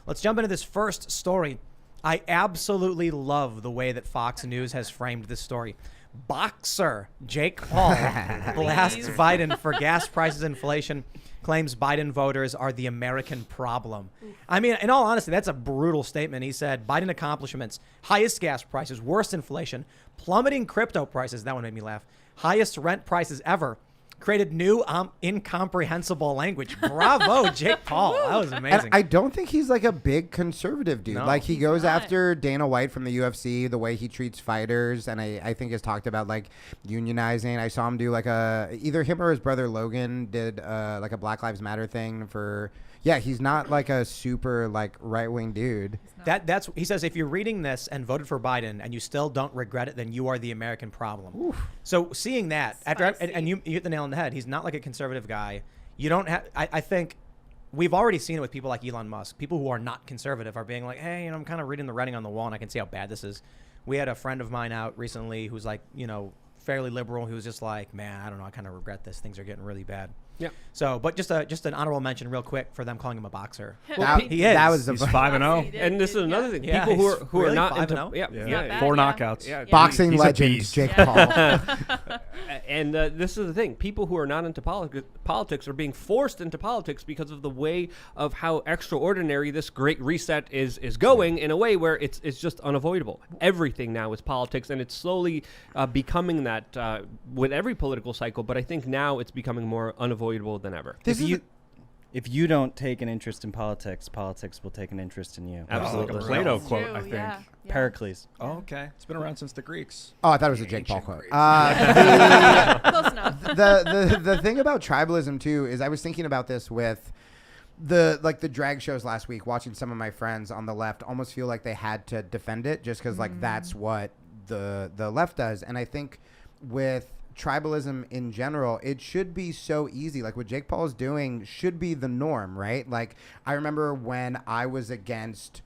Let's jump into this first story. I absolutely love the way that Fox News has framed this story. Boxer Jake Paul blasts Biden for gas prices, inflation, claims Biden voters are the American problem. I mean, in all honesty, that's a brutal statement. He said Biden accomplishments, highest gas prices, worst inflation, plummeting crypto prices. That one made me laugh. Highest rent prices ever. Created new incomprehensible language. Bravo, Jake Paul. That was amazing. And I don't think he's like a big conservative dude. No. Like he He's goes not. after Dana White from the UFC, the way he treats fighters, and I think has talked about like unionizing. I saw him do like either him or his brother Logan did like a Black Lives Matter thing for. Yeah, he's not like a super like right wing dude. That's he says if you're reading this and voted for Biden and you still don't regret it, then you are the American problem. Oof. So seeing that and you hit the nail on the head. He's not like a conservative guy. You don't have. I think we've already seen it with people like Elon Musk. People who are not conservative are being like, hey, I'm kind of reading the writing on the wall and I can see how bad this is. We had a friend of mine out recently who's like, fairly liberal. Who was just like, man, I don't know. I kind of regret this. Things are getting really bad. Yeah. So, but just an honorable mention, real quick, for them calling him a boxer. He is. That was He's 5-0. And this is another thing. Yeah, People he's who are really not 5-0? into Yeah. bad, 4 yeah. knockouts. Yeah. boxing He's a legend beast. Jake Yeah. Paul. And this is the thing. People who are not into politics are being forced into politics because of the way of how extraordinary this great reset is going in a way where it's just unavoidable. Everything now is politics, and it's slowly becoming that with every political cycle. But I think now it's becoming more unavoidable than ever. If you don't take an interest in politics, politics will take an interest in you. Absolutely. Like a Plato True, quote, I think. yeah. Pericles. Oh, okay. It's been around since the Greeks. Oh, I thought it was a Jake Paul Ancient quote. Greeks. Close enough. The thing about tribalism too is I was thinking about this with the drag shows last week, watching some of my friends on the left almost feel like they had to defend it just because like that's what the left does. And I think with tribalism in general, it should be so easy. Like what Jake Paul is doing should be the norm, right? Like I remember when I was against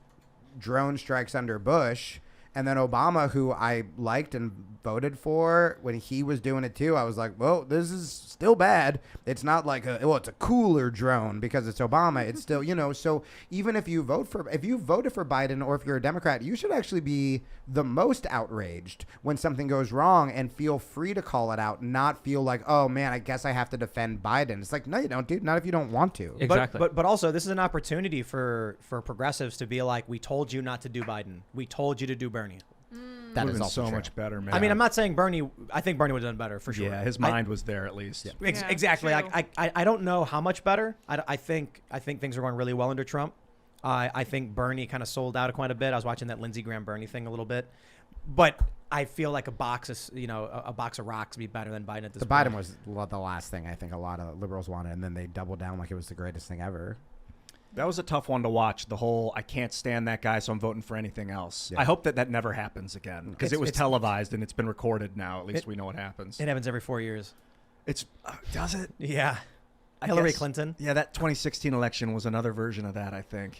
drone strikes under Bush, and then Obama, who I liked and voted for, when he was doing it too, I was like, well, this is still bad. It's not like it's a cooler drone because it's Obama. It's still, so even if you voted for Biden or if you're a Democrat, you should actually be the most outraged when something goes wrong and feel free to call it out, not feel like, oh man, I guess I have to defend Biden. It's like, no, you don't, dude. Not if you don't want to. Exactly. But also, this is an opportunity for progressives to be like, we told you not to do Biden. We told you to do Bernie. That Would've is been also so true. much better, man. I mean, I'm not saying Bernie. I think Bernie would have done better for sure. Yeah, his mind was there at least. Yeah, exactly. true. I don't know how much better. I think things are going really well under Trump. I think Bernie kind of sold out quite a bit. I was watching that Lindsey Graham Bernie thing a little bit, but I feel like a box of rocks would be better than Biden at this The point. Biden was the last thing I think a lot of liberals wanted, and then they doubled down like it was the greatest thing ever. That was a tough one to watch. The whole, I can't stand that guy, so I'm voting for anything else. Yeah. I hope that never happens again because it was It's- televised and it's been recorded now. At least we know what happens. It happens every 4 years. It's does it? Yeah. I Hillary guess- Clinton. Yeah, that 2016 election was another version of that, I think.